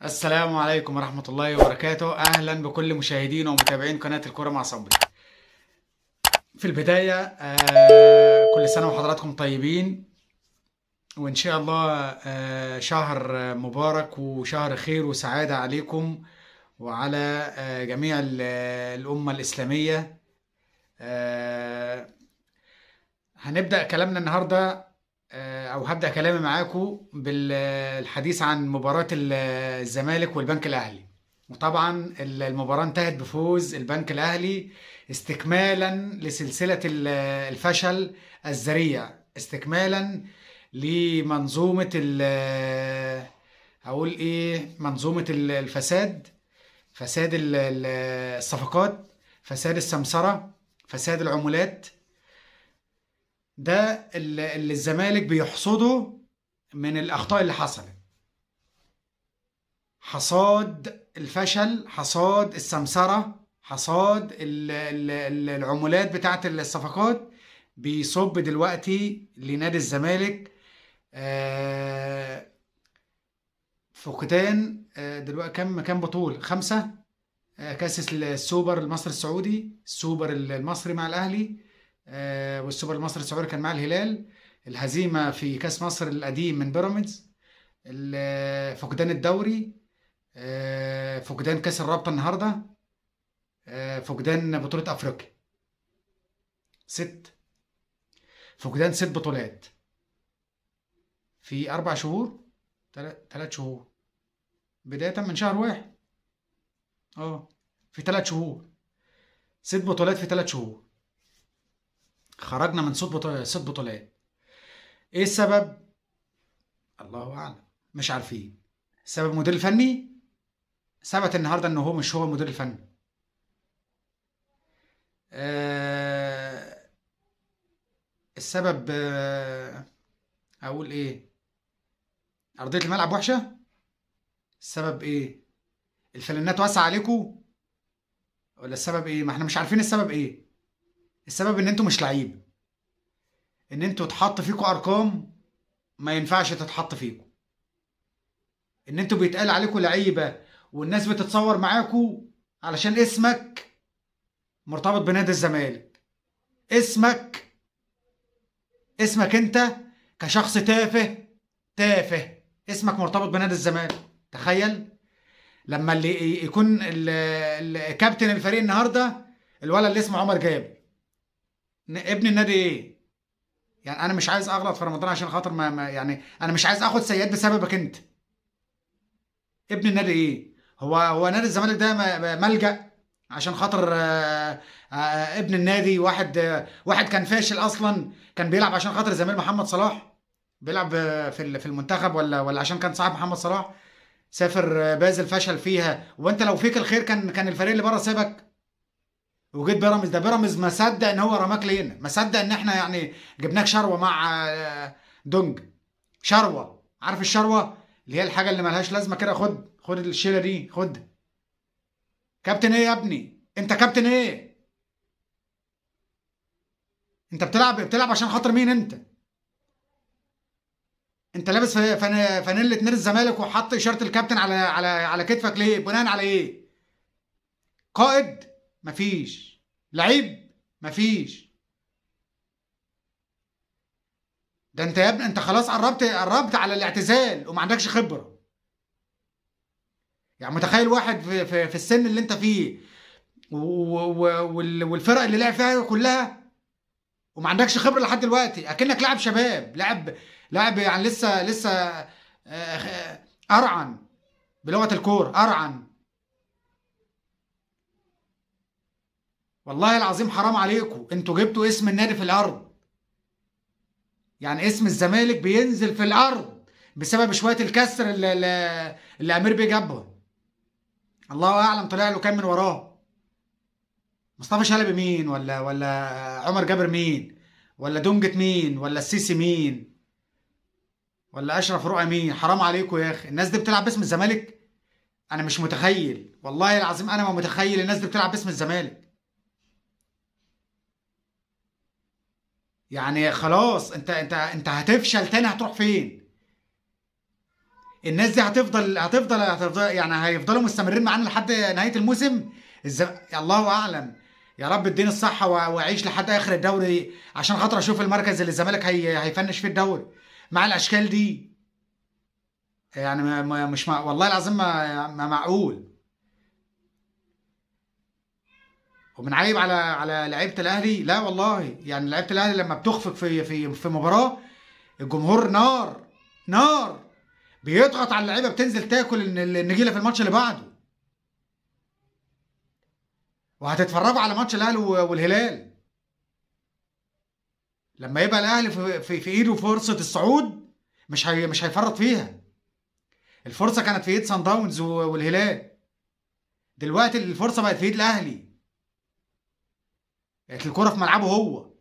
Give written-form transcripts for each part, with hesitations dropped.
السلام عليكم ورحمة الله وبركاته. أهلا بكل مشاهدين ومتابعين قناة الكرة مع صبري. في البداية كل سنة وحضراتكم طيبين، وإن شاء الله شهر مبارك وشهر خير وسعادة عليكم وعلى جميع الأمة الإسلامية. هنبدأ كلامنا النهاردة، أو هبدأ كلامي معاكم بالحديث عن مباراة الزمالك والبنك الأهلي. وطبعا المباراة انتهت بفوز البنك الأهلي استكمالا لسلسلة الفشل الذريع، استكمالا لمنظومة أقول إيه، منظومة الفساد، فساد الصفقات، فساد السمسرة، فساد العمولات. ده اللي الزمالك بيحصده من الأخطاء اللي حصلت، حصاد الفشل، حصاد السمسرة، حصاد العمولات بتاعت الصفقات بيصب دلوقتي لنادي الزمالك فقدان. دلوقتي كام بطولة؟ 5. كاس السوبر المصري السعودي، السوبر المصري مع الأهلي، والسوبر المصري السعودي كان مع الهلال، الهزيمة في كاس مصر القديم من بيراميدز، فقدان الدوري، فقدان كاس الرابطة النهاردة، فقدان بطولة أفريقيا. 6 فقدان 6 بطولات في 4 شهور، 3 شهور، بداية من شهر 1. في 3 شهور 6 بطولات في 3 شهور. خرجنا من 6 بطولات. ايه السبب؟ الله اعلم، مش عارفين. السبب مدير الفني، ثبت النهارده ان هو مش هو المدير الفني. السبب اقول ايه، ارضيه الملعب وحشه. السبب ايه؟ الفلنات واسعه عليكم، ولا السبب ايه؟ ما احنا مش عارفين السبب ايه. السبب ان انتوا مش لعيب، ان انتوا تحط فيكم ارقام ما ينفعش تتحط فيكم، ان انتوا بيتقال عليكم لعيبه والناس بتتصور معاكم علشان اسمك مرتبط بنادي الزمالك. اسمك انت كشخص تافه اسمك مرتبط بنادي الزمالك. تخيل لما اللي يكون كابتن الفريق النهارده الولد اللي اسمه عمر جابر، ابن النادي ايه. يعني انا مش عايز اغلط في رمضان عشان خاطر يعني انا مش عايز اخد سيئات بسببك انت. ابن النادي ايه؟ هو نادي الزمالك ده ملجأ عشان خاطر ابن النادي واحد واحد كان فاشل اصلا، كان بيلعب عشان خاطر زميل محمد صلاح، بيلعب في المنتخب، ولا عشان كان صاحب محمد صلاح، سافر بازل فشل فيها. وانت لو فيك الخير كان الفريق اللي بره سابك وجيت بيراميدز. ده بيراميدز ما صدق ان هو رماك لينا، ما صدق ان احنا يعني جبناك شروه مع دونج. شروه، عارف الشروه اللي هي الحاجه اللي ملهاش لازمه كده. خد الشيله دي، خد. كابتن ايه يا ابني؟ انت كابتن ايه؟ انت بتلعب عشان خاطر مين انت؟ انت لابس فانيله نادي الزمالك وحط اشاره الكابتن على كتفك ليه؟ بناء على ايه؟ قائد مفيش، لعيب مفيش. ده انت يا ابني انت خلاص قربت على الاعتزال وما عندكش خبره. يعني متخيل واحد في السن اللي انت فيه والفرق اللي لعب فيها كلها وما عندكش خبره لحد دلوقتي، اكنك لاعب شباب، لاعب يعني لسه ارعن، بلغه الكوره ارعن. والله العظيم حرام عليكم، انتوا جبتوا اسم النادي في الارض. يعني اسم الزمالك بينزل في الارض بسبب شويه الكسر اللي امير بيه جابهم. الله اعلم طلع له كام من وراه. مصطفى شلبي مين، ولا عمر جابر مين، ولا دونجة مين، ولا السيسي مين، ولا اشرف رؤى مين؟ حرام عليكم يا اخي، الناس دي بتلعب باسم الزمالك. انا مش متخيل، والله العظيم انا ما متخيل الناس دي بتلعب باسم الزمالك. يعني خلاص انت هتفشل تاني، هتروح فين؟ الناس دي هتفضل يعني هيفضلوا مستمرين معانا لحد نهايه الموسم. الله اعلم. يا رب اديني الصحه واعيش لحد اخر الدوري عشان خاطر اشوف المركز اللي الزمالك هيفنش فيه الدوري مع الاشكال دي. يعني مش والله العظيم ما معقول. وبنعيب على لعيبه الاهلي؟ لا والله، يعني لعيبه الاهلي لما بتخفق في مباراه، الجمهور نار نار، بيضغط على اللعيبه، بتنزل تاكل النجيله في الماتش اللي بعده. وهتتفرجوا على ماتش الاهلي والهلال لما يبقى الاهلي في ايده فرصه الصعود، مش هيفرط فيها. الفرصه كانت في ايد سان داونز والهلال، دلوقتي الفرصه بقت في ايد الاهلي، بقت الكره في ملعبه هو.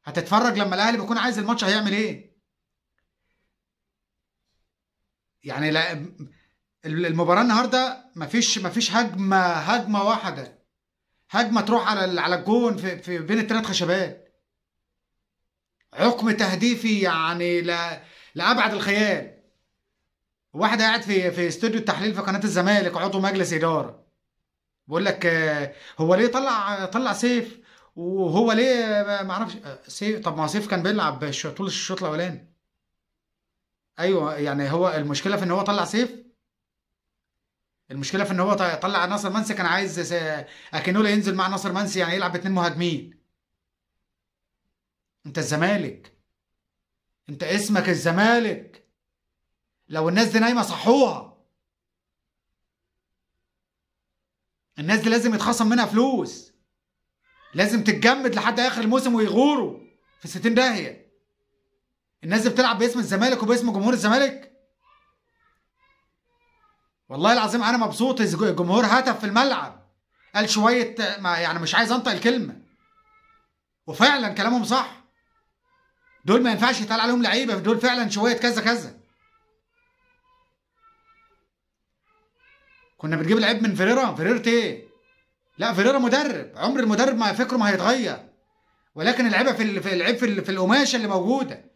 هتتفرج لما الاهلي بيكون عايز الماتش هيعمل ايه. يعني لا، المباراه النهارده مفيش هجمه واحده، هجمه تروح على الجون في بين الثلاث خشبات، حكم تهديفي يعني لابعد الخيال. واحد قاعد في استوديو التحليل في قناه الزمالك، عضو مجلس اداره، بيقول لك هو ليه طلع سيف، وهو ليه ما اعرفش سيف. طب ما سيف كان بيلعب طول الشوط الاولاني. ايوه، يعني هو المشكله في ان هو طلع سيف؟ المشكله في ان هو طلع ناصر منسي، كان عايز اكينولا ينزل مع ناصر منسي، يعني يلعب باتنين مهاجمين. انت الزمالك، انت اسمك الزمالك، لو الناس دي نايمه صحوها. الناس دي لازم يتخصم منها فلوس، لازم تتجمد لحد اخر الموسم ويغوروا في 60 داهيه. الناس دي بتلعب باسم الزمالك وباسم جمهور الزمالك. والله العظيم انا مبسوط، الجمهور هتف في الملعب، قال شويه يعني مش عايز انطق الكلمه، وفعلا كلامهم صح. دول ما ينفعش يتقال عليهم لعيبه، دول فعلا شويه كذا كذا. كنا بنجيب لعيب من فيريرا ايه؟ لا، فيريرا مدرب، عمر المدرب ما فكره ما هيتغير، ولكن اللعيبه في العيب في القماشه اللي موجوده،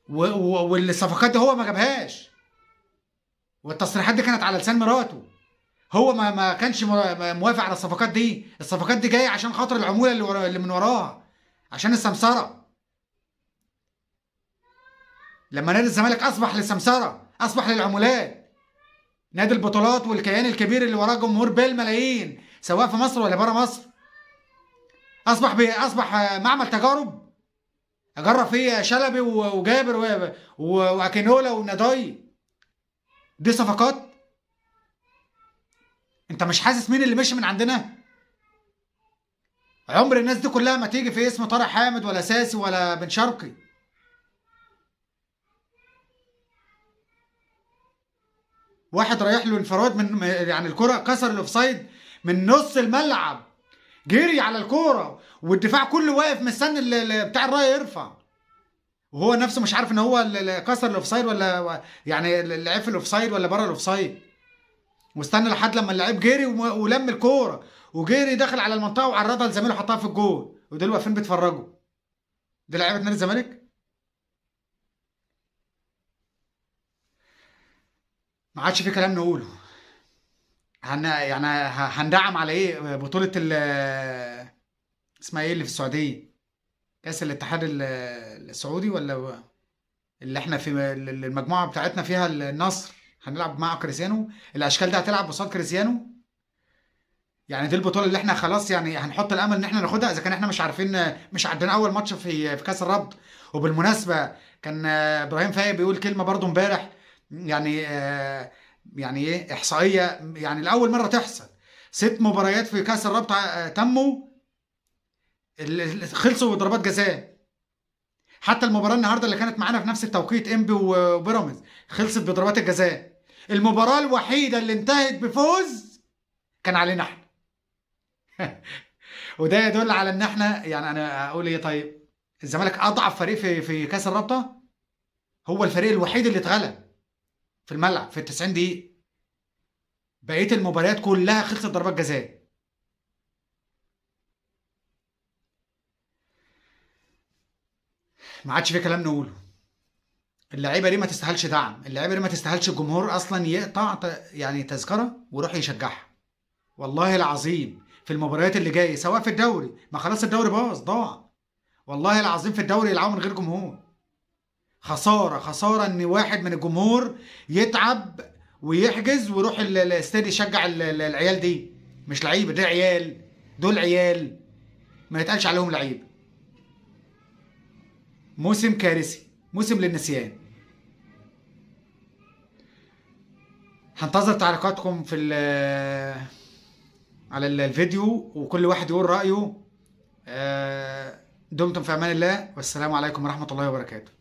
والصفقات دي هو ما جابهاش، والتصريحات دي كانت على لسان مراته. هو ما كانش موافق على الصفقات دي. الصفقات دي جايه عشان خاطر العموله اللي من وراها، عشان السمسره. لما نادي الزمالك اصبح للسمسره، اصبح للعمولات، نادي البطولات والكيان الكبير اللي وراه جمهور بالملايين سواء في مصر ولا بره مصر، اصبح معمل تجارب اجرب فيه شلبي وجابر واكينولا ونضاي. دي صفقات؟ انت مش حاسس مين اللي مشي من عندنا؟ عمر الناس دي كلها ما تيجي في اسم طارق حامد ولا ساسي ولا بن شرقي. واحد رايح له انفراد من يعني الكرة كسر الاوفسايد من نص الملعب، جري على الكوره والدفاع كله واقف مستني بتاع الرايه يرفع، وهو نفسه مش عارف ان هو اللي كسر الاوفسايد ولا يعني اللعيب في الاوفسايد ولا بره الاوفسايد. واستنى لحد لما اللعيب جري ولم الكوره وجري دخل على المنطقه وعرضها لزميله حطها في الجول، ودول واقفين بيتفرجوا. دي لعيبه نادي الزمالك؟ ما عادش في كلام نقوله. يعني هندعم على ايه بطوله اسمها ايه اللي في السعوديه؟ كاس الاتحاد السعودي، ولا اللي احنا في المجموعه بتاعتنا فيها النصر هنلعب مع كريستيانو؟ الاشكال دي هتلعب قصاد كريستيانو؟ يعني دي البطوله اللي احنا خلاص يعني هنحط الامل ان احنا ناخدها، اذا كان احنا مش عارفين، مش عندنا اول ماتش في كاس الرابطه. وبالمناسبه كان ابراهيم فايق بيقول كلمه برضو امبارح، يعني يعني ايه احصائيه، يعني لاول مره تحصل 6 مباريات في كاس الرابطه تموا خلصوا بضربات جزاء. حتى المباراه النهارده اللي كانت معانا في نفس التوقيت، انبي وبيراميدز، خلصت بضربات الجزاء. المباراه الوحيده اللي انتهت بفوز كان علينا احنا. وده يدل على ان احنا، يعني انا اقول ايه طيب، الزمالك اضعف فريق في كاس الرابطه، هو الفريق الوحيد اللي اتغلب في الملعب في ال 90 دقيقه. بقيه المباريات كلها خلصت ضربات جزاء. ما عادش في كلام نقوله. اللعيبه دي ما تستاهلش دعم، اللعيبه دي ما تستاهلش الجمهور اصلا يقطع يعني تذكره ويروح يشجعها. والله العظيم في المباريات اللي جايه سواء في الدوري، ما خلاص الدوري باظ ضاع. والله العظيم في الدوري يلعبوا من غير جمهور. خساره خساره ان واحد من الجمهور يتعب ويحجز ويروح الاستاد يشجع العيال دي. مش لعيبه، دي عيال، دول عيال ما يتقالش عليهم لعيبه. موسم كارثي، موسم للنسيان. هنتظر تعليقاتكم في على الفيديو، وكل واحد يقول رأيه. دمتم في امان الله، والسلام عليكم ورحمة الله وبركاته.